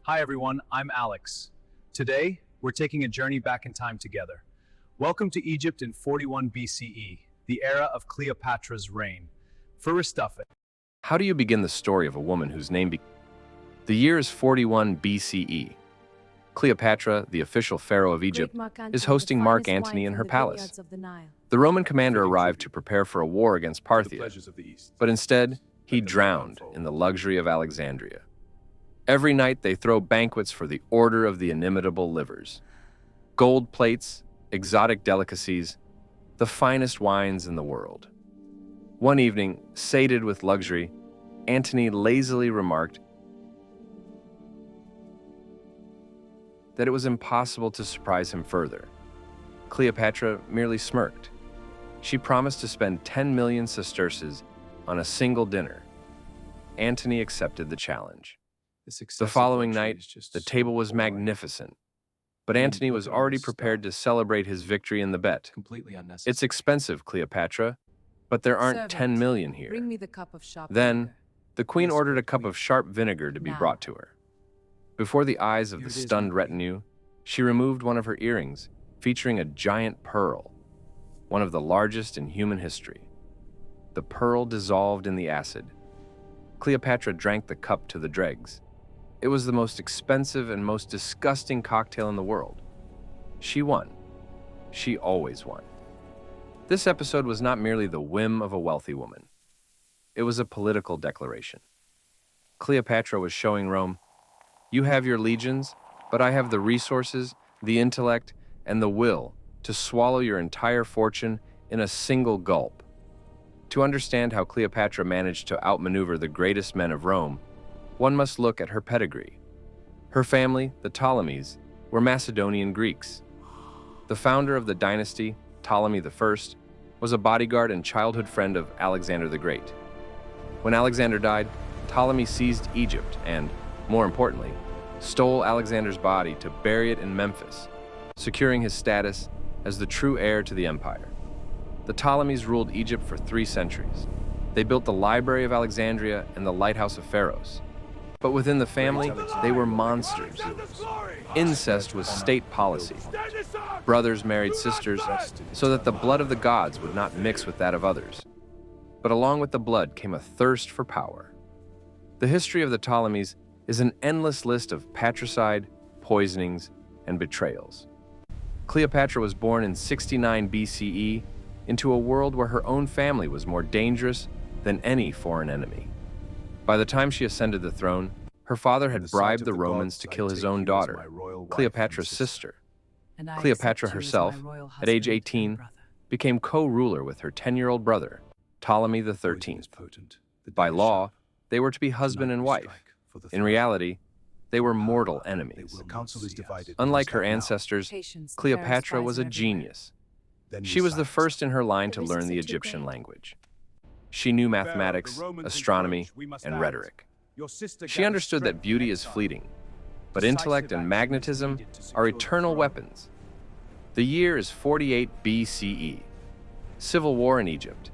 Hi everyone, I'm Alex. Today, we're taking a journey back in time together. Welcome to Egypt in 41 BCE, the era of Cleopatra's reign. First up, How do you begin the story of a woman whose name The year is 41 BCE. Cleopatra, the official pharaoh of Egypt, is hosting Marc Antony in her palace. The Roman commander arrived to prepare for a war against Parthia, but instead, he drowned in the luxury of Alexandria. Every night they throw banquets for the Order of the Inimitable Livers. Gold plates, exotic delicacies, the finest wines in the world. One evening, sated with luxury, Antony lazily remarked that it was impossible to surprise him further. Cleopatra merely smirked. She promised to spend 10 million sesterces on a single dinner. Antony accepted the challenge. The following night, the table was magnificent, but Antony was already prepared to celebrate his victory in the bet. It's expensive, Cleopatra, but there aren't 10 million here. Bring me the cup of sharp Then, vinegar. the queen ordered a cup of sharp vinegar to be Now. brought to her. Before the eyes of the stunned retinue, she removed one of her earrings, featuring a giant pearl, one of the largest in human history. The pearl dissolved in the acid. Cleopatra drank the cup to the dregs. It was the most expensive and most disgusting cocktail in the world. She won. She always won. This episode was not merely the whim of a wealthy woman. It was a political declaration. Cleopatra was showing Rome, you have your legions, but I have the resources, the intellect, and the will to swallow your entire fortune in a single gulp. To understand how Cleopatra managed to outmaneuver the greatest men of Rome, one must look at her pedigree. Her family, the Ptolemies, were Macedonian Greeks. The founder of the dynasty, Ptolemy I, was a bodyguard and childhood friend of Alexander the Great. When Alexander died, Ptolemy seized Egypt and, more importantly, stole Alexander's body to bury it in Memphis, securing his status as the true heir to the empire. The Ptolemies ruled Egypt for 3 centuries. They built the Library of Alexandria and the Lighthouse of Pharos. But within the family, they were monsters. Incest was state policy. Brothers married sisters so that the blood of the gods would not mix with that of others. But along with the blood came a thirst for power. The history of the Ptolemies is an endless list of patricide, poisonings, and betrayals. Cleopatra was born in 69 BCE into a world where her own family was more dangerous than any foreign enemy. By the time she ascended the throne, her father had bribed the Romans to kill his own daughter, Cleopatra's sister. And I Cleopatra accept you as herself, my royal at age husband and 18, brother. became co-ruler with her 10-year-old brother, Ptolemy XIII. By law, they were to be husband and wife. In reality, they were mortal enemies. Unlike her ancestors, Patience, the Cleopatra fairest was a spies genius. She was the first in her line to learn the Egyptian language. She knew mathematics, astronomy, and rhetoric. She understood that beauty is fleeting, but intellect and magnetism are eternal weapons. The year is 48 BCE. Civil war in Egypt.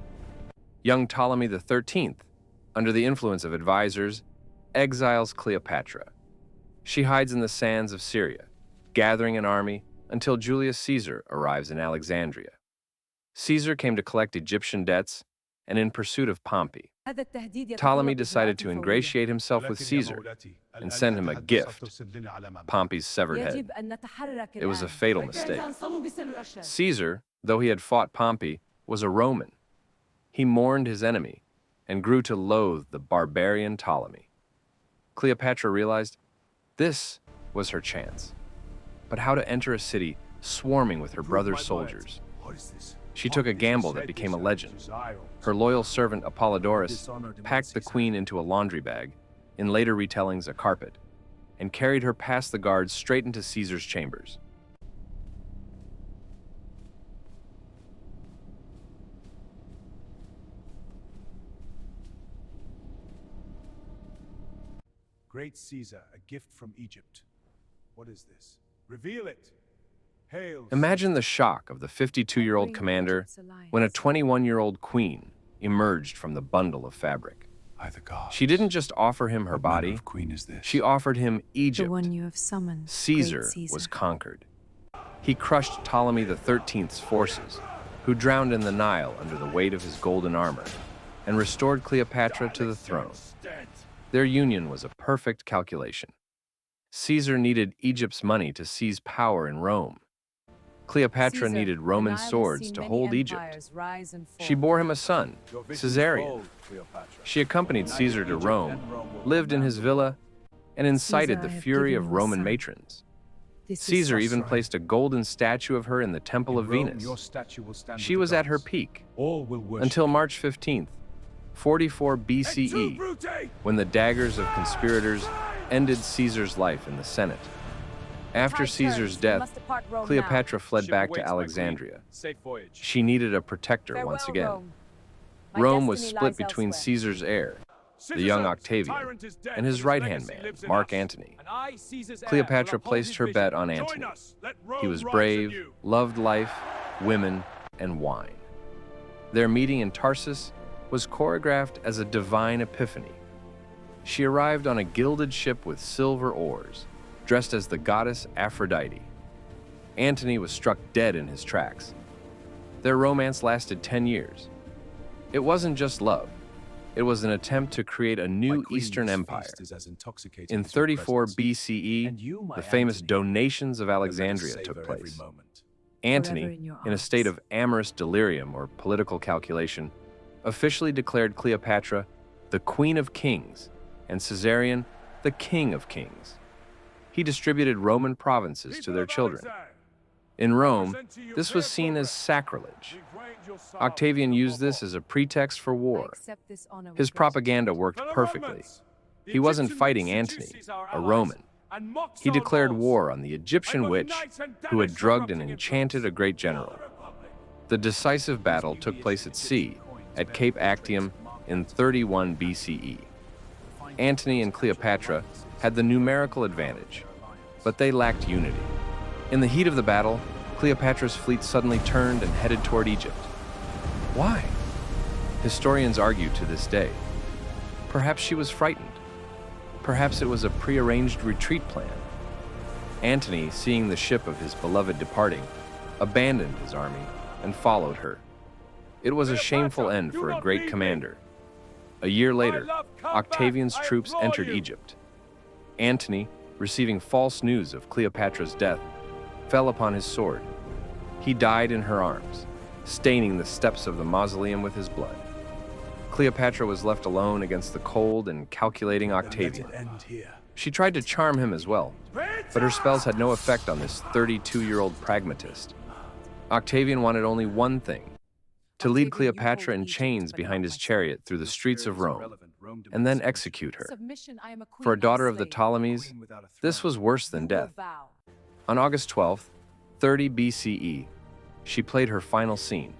Young Ptolemy XIII, under the influence of advisors, exiles Cleopatra. She hides in the sands of Syria, gathering an army until Julius Caesar arrives in Alexandria. Caesar came to collect Egyptian debts and in pursuit of Pompey. Ptolemy decided to ingratiate himself with Caesar and send him a gift, Pompey's severed head. It was a fatal mistake. Caesar, though he had fought Pompey, was a Roman. He mourned his enemy and grew to loathe the barbarian Ptolemy. Cleopatra realized this was her chance. But how to enter a city swarming with her brother's soldiers? She took a gamble that became a legend. Her loyal servant Apollodorus packed the queen into a laundry bag, in later retellings a carpet, and carried her past the guards straight into Caesar's chambers. Great Caesar, a gift from Egypt. What is this? Reveal it! Hail! Imagine the shock of the 52-year-old commander when a 21-year-old queen emerged from the bundle of fabric. By the gods. She didn't just offer him her What manner body, of queen is this? she offered him Egypt. The one you have summoned, Caesar great Caesar. was conquered. He crushed Ptolemy XIII's forces, who drowned in the Nile under the weight of his golden armor, and restored Cleopatra to the throne. Their union was a perfect calculation. Caesar needed Egypt's money to seize power in Rome. Cleopatra needed Roman swords to hold Egypt. She bore him a son, Caesarion. She accompanied Caesar to Rome, lived in his villa, and incited the fury of Roman matrons. Caesar even placed a golden statue of her in the Temple of Venus. She was at her peak until March 15th, 44 BCE, when the daggers of conspirators ended Caesar's life in the Senate. After Caesar's death, Cleopatra fled back to Alexandria. She needed a protector once again. Rome was split between Caesar's heir, the young Octavian, and his right-hand man, Marc Antony. Cleopatra placed her bet on Antony. He was brave, loved life, women, and wine. Their meeting in Tarsus was choreographed as a divine epiphany. She arrived on a gilded ship with silver oars, dressed as the goddess Aphrodite. Antony was struck dead in his tracks. Their romance lasted 10 years. It wasn't just love. It was an attempt to create a new Eastern Empire. In 34 BCE, the famous donations of Alexandria took place. Antony, in a state of amorous delirium or political calculation, officially declared Cleopatra the Queen of Kings and Caesarion the King of Kings. He distributed Roman provinces to their children. In Rome, this was seen as sacrilege. Octavian used this as a pretext for war. His propaganda worked perfectly. He wasn't fighting Antony, a Roman. He declared war on the Egyptian witch who had drugged and enchanted a great general. The decisive battle took place at sea, at Cape Actium in 31 BCE. Antony and Cleopatra had the numerical advantage, but they lacked unity. In the heat of the battle, Cleopatra's fleet suddenly turned and headed toward Egypt. Why? Historians argue to this day. Perhaps she was frightened. Perhaps it was a prearranged retreat plan. Antony, seeing the ship of his beloved departing, abandoned his army and followed her. It was a shameful end for a great commander. A year later, Octavian's troops entered Egypt. Antony, receiving false news of Cleopatra's death, fell upon his sword. He died in her arms, staining the steps of the mausoleum with his blood. Cleopatra was left alone against the cold and calculating Octavian. She tried to charm him as well, but her spells had no effect on this 32-year-old pragmatist. Octavian wanted only one thing: to lead Cleopatra in chains behind his chariot through the streets of Rome, and then execute her. For a daughter of the Ptolemies, this was worse than death. On August 12th, 30 BCE, she played her final scene.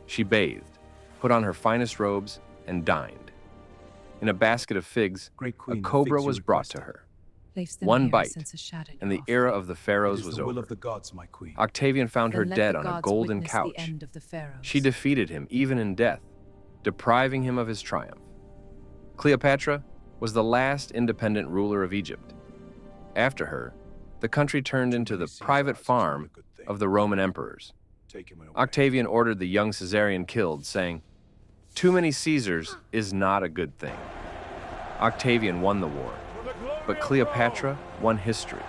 She bathed, put on her finest robes, and dined. In a basket of figs, a cobra was brought to her. One bite, and the era of the pharaohs was over. Octavian found her dead on a golden couch. She defeated him even in death, depriving him of his triumph. Cleopatra was the last independent ruler of Egypt. After her, the country turned into the private farm of the Roman emperors. Octavian ordered the young Caesarion killed, saying, "Too many Caesars is not a good thing." Octavian won the war, but Cleopatra won history.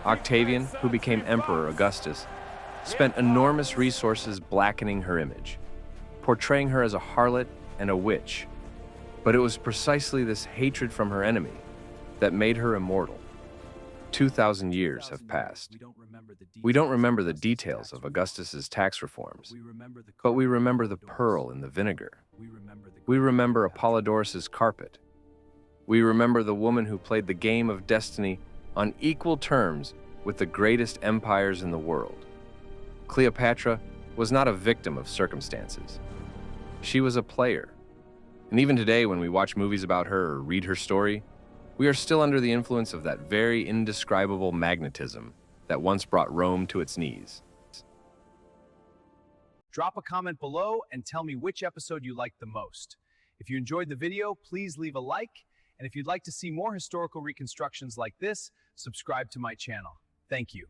Octavian, who became Emperor Augustus, spent enormous resources blackening her image, portraying her as a harlot and a witch. But it was precisely this hatred from her enemy that made her immortal. 2,000 years have passed. We don't remember the details of Augustus's tax reforms, but we remember the pearl in the vinegar. We remember Apollodorus's carpet. We remember the woman who played the game of destiny on equal terms with the greatest empires in the world. Cleopatra was not a victim of circumstances. She was a player. And even today, when we watch movies about her or read her story, we are still under the influence of that very indescribable magnetism that once brought Rome to its knees. Drop a comment below and tell me which episode you liked the most. If you enjoyed the video, please leave a like, and if you'd like to see more historical reconstructions like this, subscribe to my channel. Thank you.